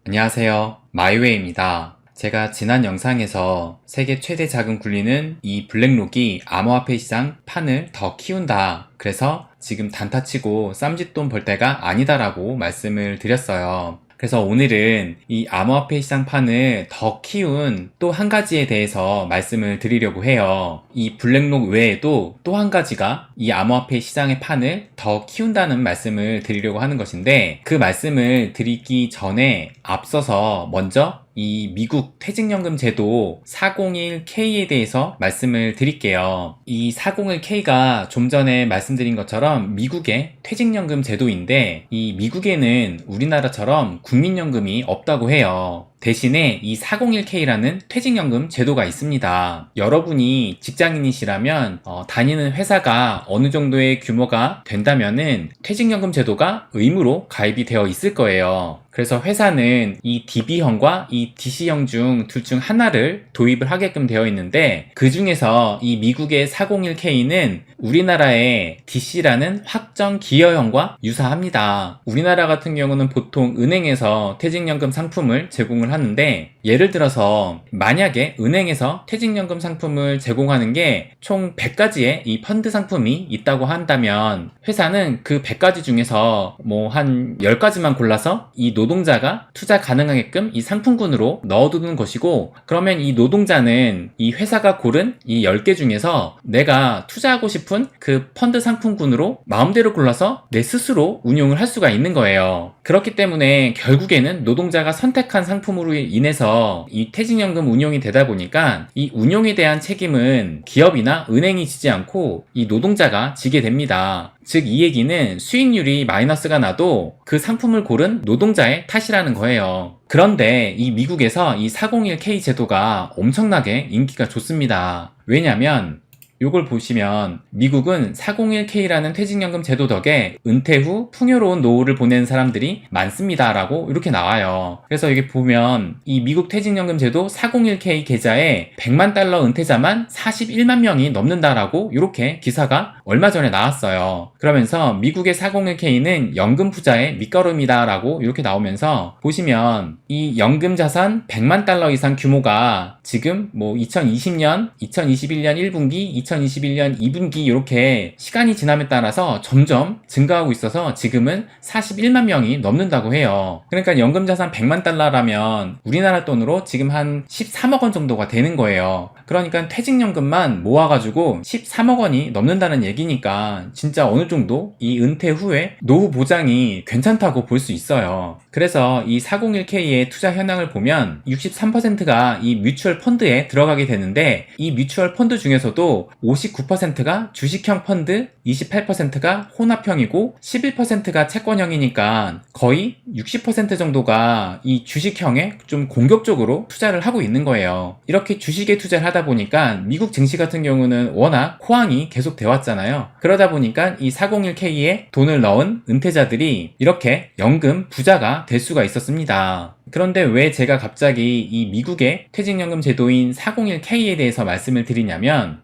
안녕하세요. 마이웨이입니다. 제가 지난 영상에서 세계 최대 자금 굴리는 이 블랙록이 암호화폐 시장 판을 더 키운다. 그래서 지금 단타치고 쌈짓돈 벌 때가 아니다라고 말씀을 드렸어요. 그래서 오늘은 이 암호화폐 시장 판을 더 키운 또 한 가지에 대해서 말씀을 드리려고 해요. 이 블랙록 외에도 또 한 가지가 이 암호화폐 시장의 판을 더 키운다는 말씀을 드리려고 하는 것인데, 그 말씀을 드리기 전에 앞서서 먼저 이 미국 퇴직연금 제도 401K에 대해서 말씀을 드릴게요. 이 401K가 좀 전에 말씀드린 것처럼 미국의 퇴직연금 제도인데, 이 미국에는 우리나라처럼 국민연금이 없다고 해요. 대신에 이 401K라는 퇴직연금 제도가 있습니다. 여러분이 직장인이시라면 다니는 회사가 어느 정도의 규모가 된다면은 퇴직연금 제도가 의무로 가입이 되어 있을 거예요. 그래서 회사는 이 DB형과 이 DC형 중 둘 중 하나를 도입을 하게끔 되어 있는데, 그 중에서 이 미국의 401K는 우리나라의 DC라는 확정 기여형과 유사합니다. 우리나라 같은 경우는 보통 은행에서 퇴직연금 상품을 제공을 하는데, 예를 들어서 만약에 은행에서 퇴직연금 상품을 제공하는 게 총 100가지의 이 펀드 상품이 있다고 한다면, 회사는 그 100가지 중에서 뭐 한 10가지만 골라서 이 노동자가 투자 가능하게끔 이 상품군으로 넣어두는 것이고, 그러면 이 노동자는 이 회사가 고른 이 10개 중에서 내가 투자하고 싶은 그 펀드 상품군으로 마음대로 골라서 내 스스로 운용을 할 수가 있는 거예요. 그렇기 때문에 결국에는 노동자가 선택한 상품으로 인해서 이 퇴직연금 운용이 되다 보니까 이 운용에 대한 책임은 기업이나 은행이 지지 않고 이 노동자가 지게 됩니다. 즉, 이 얘기는 수익률이 마이너스가 나도 그 상품을 고른 노동자의 탓이라는 거예요. 그런데 이 미국에서 이 401K 제도가 엄청나게 인기가 좋습니다. 왜냐면 요걸 보시면 미국은 401K라는 퇴직연금 제도 덕에 은퇴 후 풍요로운 노후를 보내는 사람들이 많습니다 라고 이렇게 나와요. 그래서 여기 보면 이 미국 퇴직연금 제도 401K 계좌에 100만 달러 은퇴자만 41만 명이 넘는다라고 이렇게 기사가 얼마 전에 나왔어요. 그러면서 미국의 401K는 연금 부자의 밑거름이다 라고 이렇게 나오면서, 보시면 이 연금 자산 100만 달러 이상 규모가 지금 뭐 2020년, 2021년 1분기, 2021년 2분기 이렇게 시간이 지남에 따라서 점점 증가하고 있어서 지금은 41만 명이 넘는다고 해요. 그러니까 연금 자산 100만 달러라면 우리나라 돈으로 지금 한 13억 원 정도가 되는 거예요. 그러니까 퇴직연금만 모아가지고 13억 원이 넘는다는 얘기니까 진짜 어느 정도 이 은퇴 후에 노후 보장이 괜찮다고 볼 수 있어요. 그래서 이 401K의 투자 현황을 보면 63%가 이 뮤추얼 펀드에 들어가게 되는데, 이 뮤추얼 펀드 중에서도 59%가 주식형 펀드, 28%가 혼합형이고 11%가 채권형이니까 거의 60% 정도가 이 주식형에 좀 공격적으로 투자를 하고 있는 거예요. 이렇게 주식에 투자를 하다 보니까 미국 증시 같은 경우는 워낙 호황이 계속 되어 왔잖아요. 그러다 보니까 이 401K에 돈을 넣은 은퇴자들이 이렇게 연금 부자가 될 수가 있었습니다. 그런데 왜 제가 갑자기 이 미국의 퇴직연금 제도인 401K에 대해서 말씀을 드리냐면,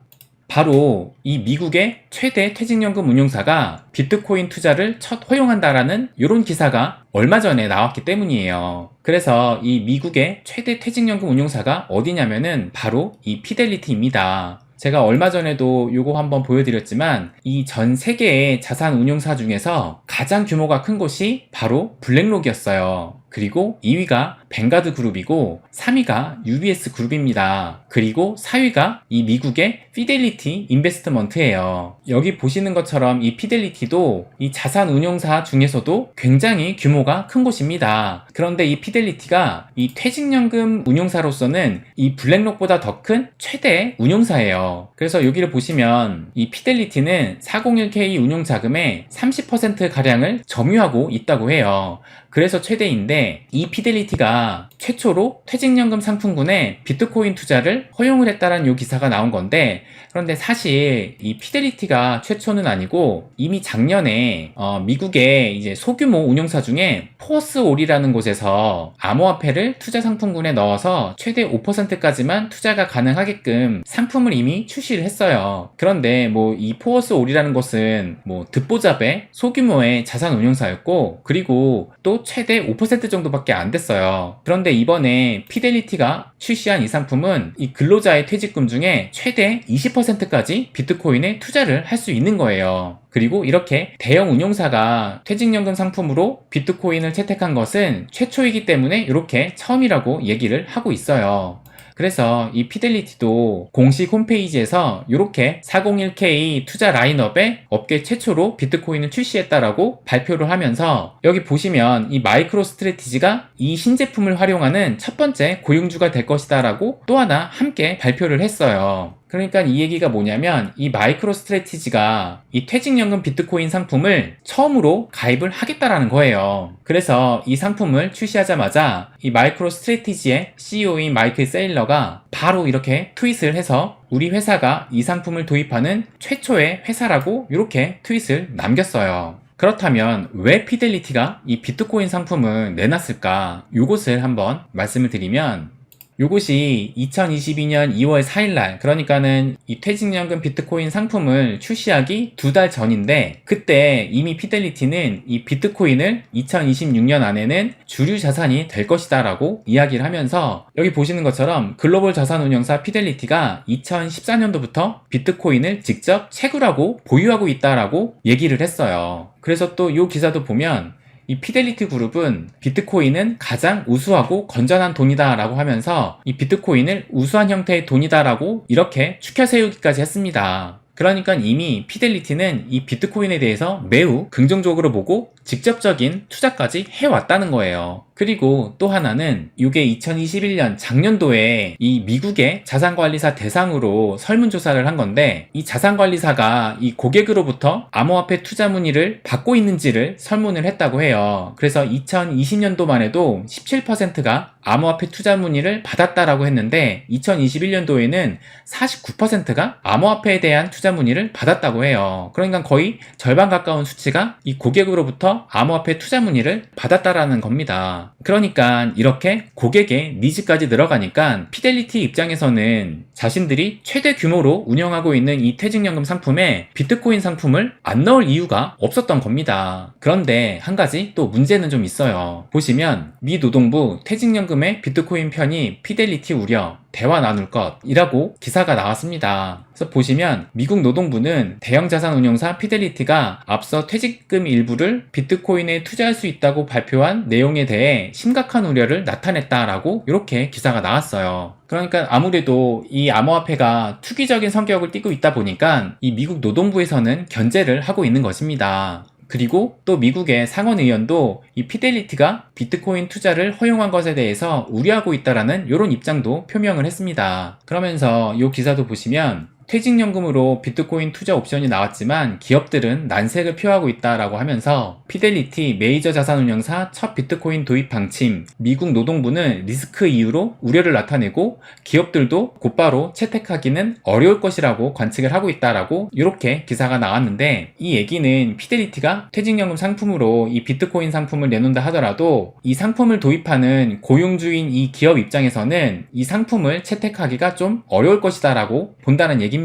바로 이 미국의 최대 퇴직연금 운용사가 비트코인 투자를 첫 허용한다라는 이런 기사가 얼마 전에 나왔기 때문이에요. 그래서 이 미국의 최대 퇴직연금 운용사가 어디냐면은 바로 이 피델리티입니다. 제가 얼마 전에도 요거 한번 보여드렸지만, 이 전 세계의 자산 운용사 중에서 가장 규모가 큰 곳이 바로 블랙록이었어요. 그리고 2위가 뱅가드 그룹이고 3위가 UBS 그룹입니다. 그리고 4위가 이 미국의 피델리티 인베스트먼트예요. 여기 보시는 것처럼 이 피델리티도 이 자산 운용사 중에서도 굉장히 규모가 큰 곳입니다. 그런데 이 피델리티가 이 퇴직연금 운용사로서는 이 블랙록보다 더 큰 최대 운용사예요. 그래서 여기를 보시면 이 피델리티는 401K 운용 자금의 30%가량을 점유하고 있다고 해요. 그래서 최대인데, 이 피델리티가 최초로 퇴직연금 상품군에 비트코인 투자를 허용을 했다라는 요 기사가 나온 건데, 그런데 사실 이 피델리티가 최초는 아니고 이미 작년에 미국의 이제 소규모 운용사 중에 포스올이라는 곳에서 암호화폐를 투자 상품군에 넣어서 최대 5%까지만 투자가 가능하게끔 상품을 이미 출시를 했어요. 그런데 뭐 이 포스올이라는 곳은 뭐 듣보잡의 소규모의 자산 운용사였고, 그리고 또 최대 5% 정도밖에 안 됐어요. 그런데 이번에 피델리티가 출시한 이 상품은 이 근로자의 퇴직금 중에 최대 20%까지 비트코인에 투자를 할 수 있는 거예요. 그리고 이렇게 대형 운용사가 퇴직연금 상품으로 비트코인을 채택한 것은 최초이기 때문에 이렇게 처음이라고 얘기를 하고 있어요. 그래서 이 피델리티도 공식 홈페이지에서 이렇게 401k 투자 라인업에 업계 최초로 비트코인을 출시했다라고 발표를 하면서 여기 보시면 이 마이크로 스트래티지가 이 신제품을 활용하는 첫 번째 고용주가 될 것이다 라고 또 하나 함께 발표를 했어요. 그러니까 이 얘기가 뭐냐면 이 마이크로 스트래티지가 이 퇴직연금 비트코인 상품을 처음으로 가입을 하겠다라는 거예요. 그래서 이 상품을 출시하자마자 이 마이크로 스트래티지의 CEO인 마이클 세일러가 바로 이렇게 트윗을 해서 우리 회사가 이 상품을 도입하는 최초의 회사라고 이렇게 트윗을 남겼어요. 그렇다면 왜 피델리티가 이 비트코인 상품을 내놨을까? 요것을 한번 말씀을 드리면 요것이 2022년 2월 4일날 그러니까는 이 퇴직연금 비트코인 상품을 출시하기 2달 전인데 그때 이미 피델리티는 이 비트코인을 2026년 안에는 주류 자산이 될 것이다 라고 이야기를 하면서 여기 보시는 것처럼 글로벌 자산 운용사 피델리티가 2014년도부터 비트코인을 직접 채굴하고 보유하고 있다라고 얘기를 했어요. 그래서 또 이 기사도 보면 이 피델리티 그룹은 비트코인은 가장 우수하고 건전한 돈이다 라고 하면서 이 비트코인을 우수한 형태의 돈이다 라고 이렇게 추켜 세우기까지 했습니다. 그러니까 이미 피델리티는 이 비트코인에 대해서 매우 긍정적으로 보고 직접적인 투자까지 해왔다는 거예요. 그리고 또 하나는 이게 2021년 작년도에 이 미국의 자산관리사 대상으로 설문조사를 한 건데 이 자산관리사가 이 고객으로부터 암호화폐 투자 문의를 받고 있는지를 설문을 했다고 해요. 그래서 2020년도만 해도 17%가 암호화폐 투자 문의를 받았다라고 했는데 2021년도에는 49%가 암호화폐에 대한 투자 문의를 받았다고 해요. 그러니까 거의 절반 가까운 수치가 이 고객으로부터 암호화폐 투자 문의를 받았다라는 겁니다. 그러니까 이렇게 고객의 니즈까지 늘어가니까 피델리티 입장에서는 자신들이 최대 규모로 운영하고 있는 이 퇴직연금 상품에 비트코인 상품을 안 넣을 이유가 없었던 겁니다. 그런데 한 가지 또 문제는 좀 있어요. 보시면 미 노동부 퇴직연금의 비트코인 편이 피델리티 우려 대화 나눌 것이라고 기사가 나왔습니다. 그래서 보시면 미국 노동부는 대형 자산 운용사 피델리티가 앞서 퇴직금 일부를 비트코인에 투자할 수 있다고 발표한 내용에 대해 심각한 우려를 나타냈다라고 이렇게 기사가 나왔어요. 그러니까 아무래도 이 암호화폐가 투기적인 성격을 띠고 있다 보니까 이 미국 노동부에서는 견제를 하고 있는 것입니다. 그리고 또 미국의 상원의원도 이 피델리티가 비트코인 투자를 허용한 것에 대해서 우려하고 있다라는 이런 입장도 표명을 했습니다. 그러면서 이 기사도 보시면 퇴직연금으로 비트코인 투자 옵션이 나왔지만 기업들은 난색을 표하고 있다라고 하면서 피델리티 메이저 자산운용사 첫 비트코인 도입 방침, 미국 노동부는 리스크 이유로 우려를 나타내고 기업들도 곧바로 채택하기는 어려울 것이라고 관측을 하고 있다라고 이렇게 기사가 나왔는데 이 얘기는 피델리티가 퇴직연금 상품으로 이 비트코인 상품을 내놓는다 하더라도 이 상품을 도입하는 고용주인 이 기업 입장에서는 이 상품을 채택하기가 좀 어려울 것이다 라고 본다는 얘기입니다.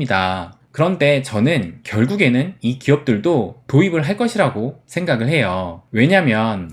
그런데 저는 결국에는 이 기업들도 도입을 할 것이라고 생각을 해요. 왜냐면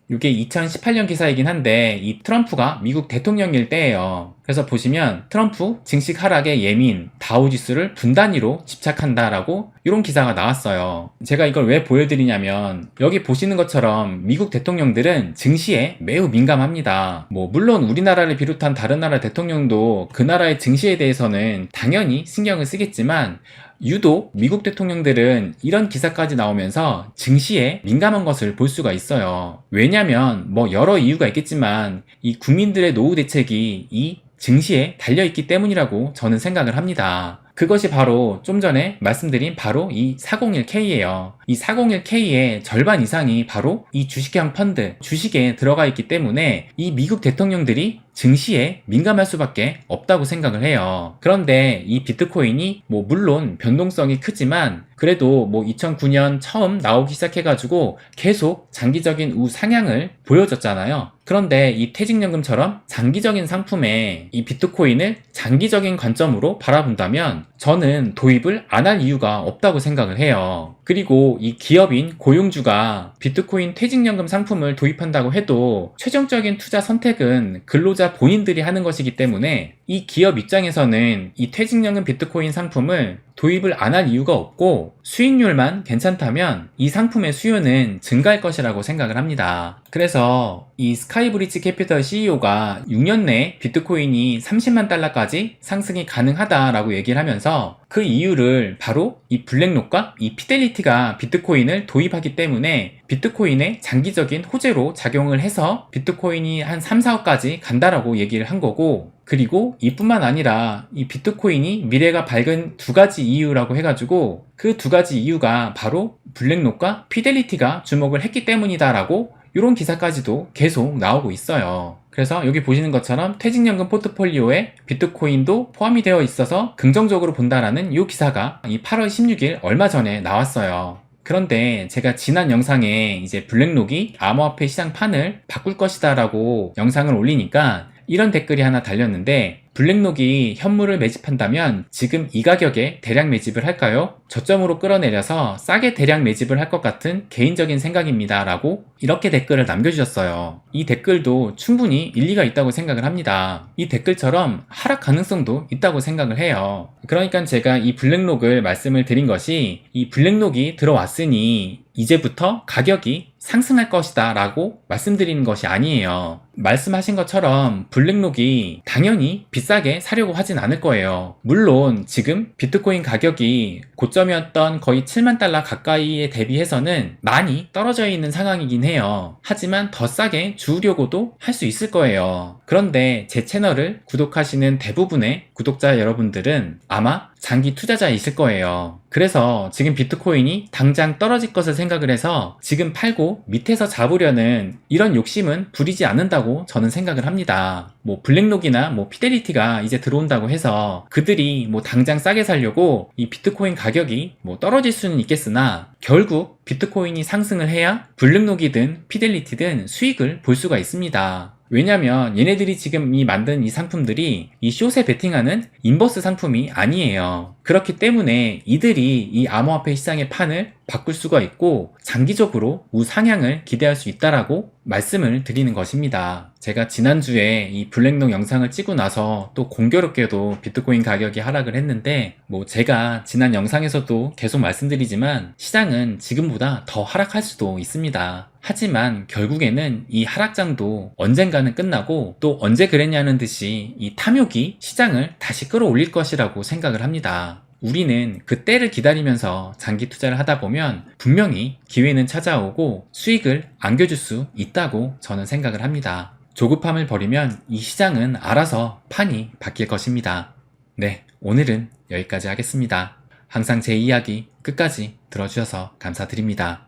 이게 2018년 기사이긴 한데 이 트럼프가 미국 대통령일 때예요. 그래서 보시면 트럼프 증시 하락에 예민, 다우지수를 분단위로 집착한다라고 이런 기사가 나왔어요. 제가 이걸 왜 보여드리냐면 여기 보시는 것처럼 미국 대통령들은 증시에 매우 민감합니다. 물론 우리나라를 비롯한 다른 나라 대통령도 그 나라의 증시에 대해서는 당연히 신경을 쓰겠지만 유독 미국 대통령들은 이런 기사까지 나오면서 증시에 민감한 것을 볼 수가 있어요. 왜냐면 여러 이유가 있겠지만 이 국민들의 노후 대책이 이 증시에 달려있기 때문이라고 저는 생각을 합니다. 그것이 바로 좀 전에 말씀드린 바로 이 401k예요. 이 401k의 절반 이상이 바로 이 주식형 펀드, 주식에 들어가 있기 때문에 이 미국 대통령들이 증시에 민감할 수밖에 없다고 생각을 해요. 그런데 이 비트코인이 물론 변동성이 크지만 그래도 2009년 처음 나오기 시작해가지고 계속 장기적인 우상향을 보여줬잖아요. 그런데 이 퇴직연금처럼 장기적인 상품에 이 비트코인을 장기적인 관점으로 바라본다면 저는 도입을 안 할 이유가 없다고 생각을 해요. 그리고 이 기업인 고용주가 비트코인 퇴직연금 상품을 도입한다고 해도 최종적인 투자 선택은 근로자 본인들이 하는 것이기 때문에 이 기업 입장에서는 이 퇴직연금 비트코인 상품을 도입을 안 할 이유가 없고 수익률만 괜찮다면 이 상품의 수요는 증가할 것이라고 생각을 합니다. 그래서 이 스카이브리지 캐피털 CEO가 6년 내에 비트코인이 30만 달러까지 상승이 가능하다라고 얘기를 하면서 그 이유를 바로 이 블랙록과 이 피델리티가 비트코인을 도입하기 때문에 비트코인의 장기적인 호재로 작용을 해서 비트코인이 한 3, 4억까지 간다라고 얘기를 한 거고, 그리고 이뿐만 아니라 이 비트코인이 미래가 밝은 두 가지 이유라고 해가지고 그 두 가지 이유가 바로 블랙록과 피델리티가 주목을 했기 때문이다라고 이런 기사까지도 계속 나오고 있어요. 그래서 여기 보시는 것처럼 퇴직연금 포트폴리오에 비트코인도 포함이 되어 있어서 긍정적으로 본다라는 이 기사가 이 8월 16일 얼마 전에 나왔어요. 그런데 제가 지난 영상에 이제 블랙록이 암호화폐 시장 판을 바꿀 것이다 라고 영상을 올리니까 이런 댓글이 하나 달렸는데, 블랙록이 현물을 매집한다면 지금 이 가격에 대량 매집을 할까요? 저점으로 끌어내려서 싸게 대량 매집을 할 것 같은 개인적인 생각입니다 라고 이렇게 댓글을 남겨주셨어요. 이 댓글도 충분히 일리가 있다고 생각을 합니다. 이 댓글처럼 하락 가능성도 있다고 생각을 해요. 그러니까 제가 이 블랙록을 말씀을 드린 것이, 이 블랙록이 들어왔으니 이제부터 가격이 상승할 것이다 라고 말씀드리는 것이 아니에요. 말씀하신 것처럼 블랙록이 당연히 비싸게 사려고 하진 않을 거예요. 물론 지금 비트코인 가격이 고점이었던 거의 7만 달러 가까이에 대비해서는 많이 떨어져 있는 상황이긴 해요. 하지만 더 싸게 주우려고도 할 수 있을 거예요. 그런데 제 채널을 구독하시는 대부분의 구독자 여러분들은 아마 장기 투자자이실 거예요. 그래서 지금 비트코인이 당장 떨어질 것을 생각을 해서 지금 팔고 밑에서 잡으려는 이런 욕심은 부리지 않는다고 저는 생각을 합니다. 뭐 블랙록이나 뭐 피델리티가 이제 들어온다고 해서 그들이 뭐 당장 싸게 살려고 이 비트코인 가격이 뭐 떨어질 수는 있겠으나 결국 비트코인이 상승을 해야 블랙록이든 피델리티든 수익을 볼 수가 있습니다. 왜냐면 얘네들이 지금 만든 이 상품들이 이 숏에 베팅하는 인버스 상품이 아니에요. 그렇기 때문에 이들이 이 암호화폐 시장의 판을 바꿀 수가 있고 장기적으로 우상향을 기대할 수 있다라고 말씀을 드리는 것입니다. 제가 지난주에 이 블랙록 영상을 찍고 나서 또 공교롭게도 비트코인 가격이 하락을 했는데, 뭐 제가 지난 영상에서도 계속 말씀드리지만 시장은 지금보다 더 하락할 수도 있습니다. 하지만 결국에는 이 하락장도 언젠가는 끝나고 또 언제 그랬냐는 듯이 이 탐욕이 시장을 다시 끌어올릴 것이라고 생각을 합니다. 우리는 그 때를 기다리면서 장기 투자를 하다 보면 분명히 기회는 찾아오고 수익을 안겨줄 수 있다고 저는 생각을 합니다. 조급함을 버리면 이 시장은 알아서 판이 바뀔 것입니다. 네, 오늘은 여기까지 하겠습니다. 항상 제 이야기 끝까지 들어주셔서 감사드립니다.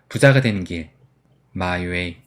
부자가 되는 길, 마이 웨이.